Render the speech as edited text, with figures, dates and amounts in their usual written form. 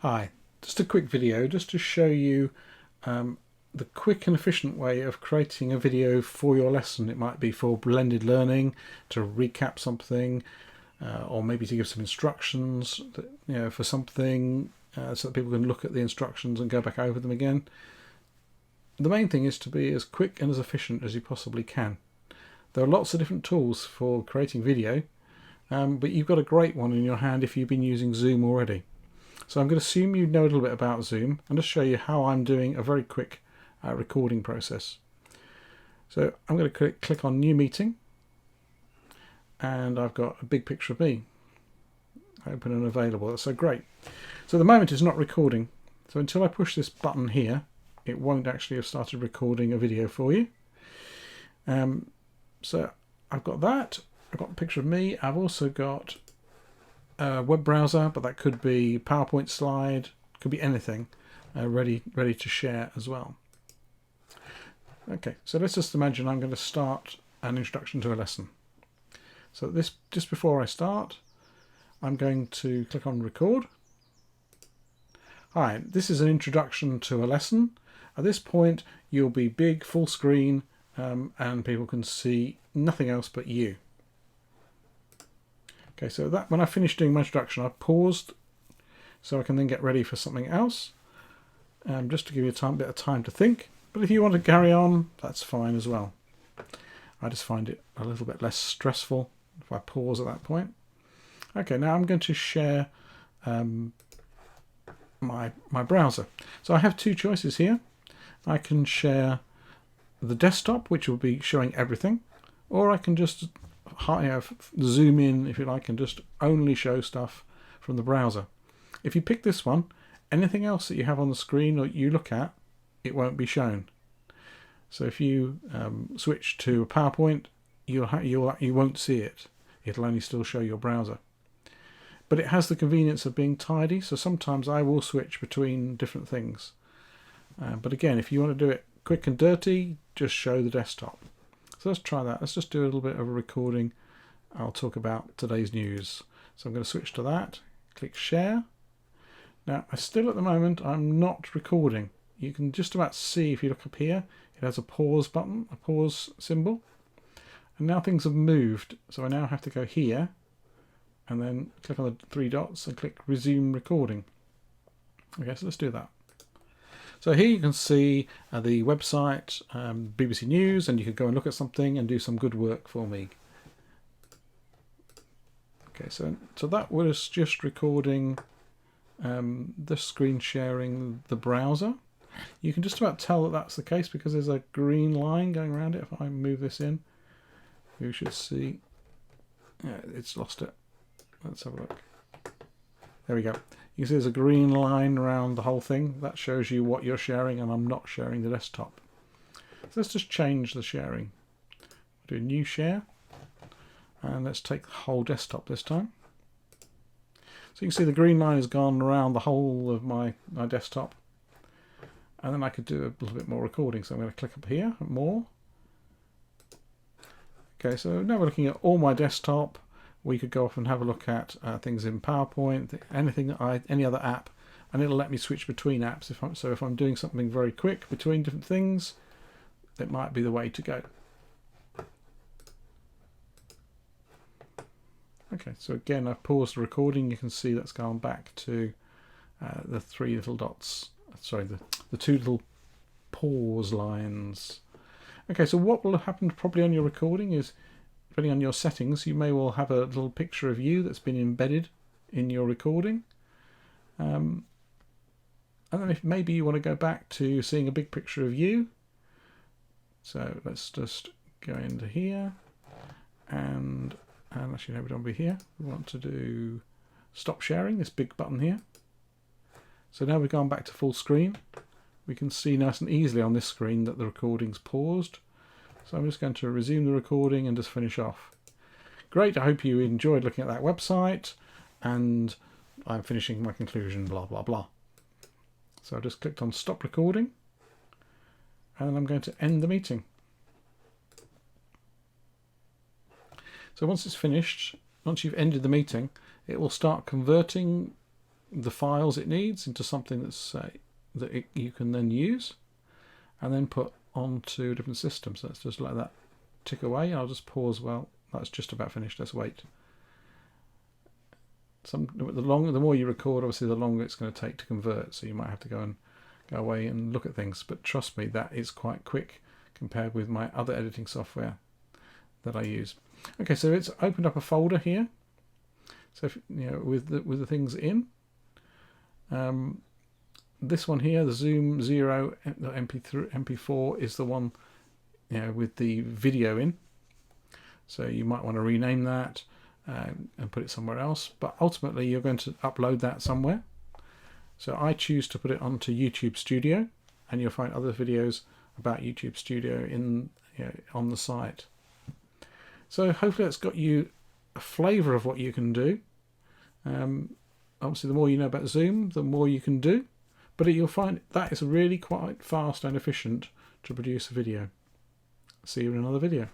Hi, just a quick video just to show you the quick and efficient way of creating a video for your lesson. It might be for blended learning, to recap something, or maybe to give some instructions that, for something so that people can look at the instructions and go back over them again. The main thing is to be as quick and as efficient as you possibly can. There are lots of different tools for creating video, but you've got a great one in your hand if you've been using Zoom already. So I'm going to assume you know a little bit about Zoom and just show you how I'm doing a very quick recording process. So I'm going to click on New Meeting, and I've got a big picture of me. Open and available. That's so great. So at the moment it's not recording. So until I push this button here, it won't actually have started recording a video for you. So I've got that. I've got a picture of me. I've also got a web browser, but that could be PowerPoint slide, could be anything, ready to share as well. Okay, so let's just imagine I'm going to start an introduction to a lesson. So this, just before I start, I'm going to click on record. Hi, this is an introduction to a lesson. At this point you'll be big, full screen, and people can see nothing else but you. Okay, so that when I finished doing my introduction, I paused so I can then get ready for something else, just to give you a bit of time to think. But if you want to carry on, that's fine as well. I just find it a little bit less stressful if I pause at that point. Okay, now I'm going to share my browser. So I have two choices here. I can share the desktop, which will be showing everything, or I can just zoom in, if you like, and just only show stuff from the browser. If you pick this one, anything else that you have on the screen or you look at, it won't be shown. So if you switch to a PowerPoint, you won't see it. It'll only still show your browser. But it has the convenience of being tidy, so sometimes I will switch between different things. But again, if you want to do it quick and dirty, just show the desktop. So let's try that. Let's just do a little bit of a recording. I'll talk about today's news. So I'm going to switch to that, click share. Now, still at the moment, I'm not recording. You can just about see, if you look up here, it has a pause button, a pause symbol. And now things have moved. So I now have to go here and then click on the three dots and click resume recording. Okay, so let's do that. So here you can see the website, BBC News, and you can go and look at something and do some good work for me. Okay, so that was just recording the screen sharing the browser. You can just about tell that that's the case because there's a green line going around it. If I move this in, you should see. Yeah, it's lost it. Let's have a look. There we go. You can see there's a green line around the whole thing. That shows you what you're sharing, and I'm not sharing the desktop. So let's just change the sharing. Do a new share, and let's take the whole desktop this time. So you can see the green line has gone around the whole of my desktop. And then I could do a little bit more recording. So I'm going to click up here, more. Okay, so now we're looking at all my desktop. We could go off and have a look at things in PowerPoint, any other app, and it'll let me switch between apps. If I'm doing something very quick between different things, it might be the way to go. Okay, so again, I've paused the recording. You can see that's gone back to the three little dots. Sorry, the two little pause lines. Okay, so what will have happened probably on your recording is, depending on your settings, you may well have a little picture of you that's been embedded in your recording. And then if maybe you want to go back to seeing a big picture of you. So let's just go into here. And actually, no, we don't be here. We want to do stop sharing, this big button here. So now we've gone back to full screen. We can see nice and easily on this screen that the recording's paused. So I'm just going to resume the recording and just finish off. Great, I hope you enjoyed looking at that website, and I'm finishing my conclusion, blah, blah, blah. So I just clicked on stop recording, and I'm going to end the meeting. So once it's finished, once you've ended the meeting, it will start converting the files it needs into something that's you can then use and then put onto different systems. So let's just let that tick away. I'll just pause. Well, that's just about finished. Let's wait. The more you record, obviously the longer it's going to take to convert, so you might have to go away and look at things, but trust me, that is quite quick compared with my other editing software that I use. Okay, so it's opened up a folder here, so if, with the things in. This one here, the Zoom 0 MP4 is the one with the video in, so you might want to rename that and put it somewhere else, but ultimately you're going to upload that somewhere. So I choose to put it onto YouTube Studio, and you'll find other videos about YouTube Studio on the site. So hopefully that's got you a flavour of what you can do. Obviously the more you know about Zoom, the more you can do, but you'll find that is really quite fast and efficient to produce a video. See you in another video.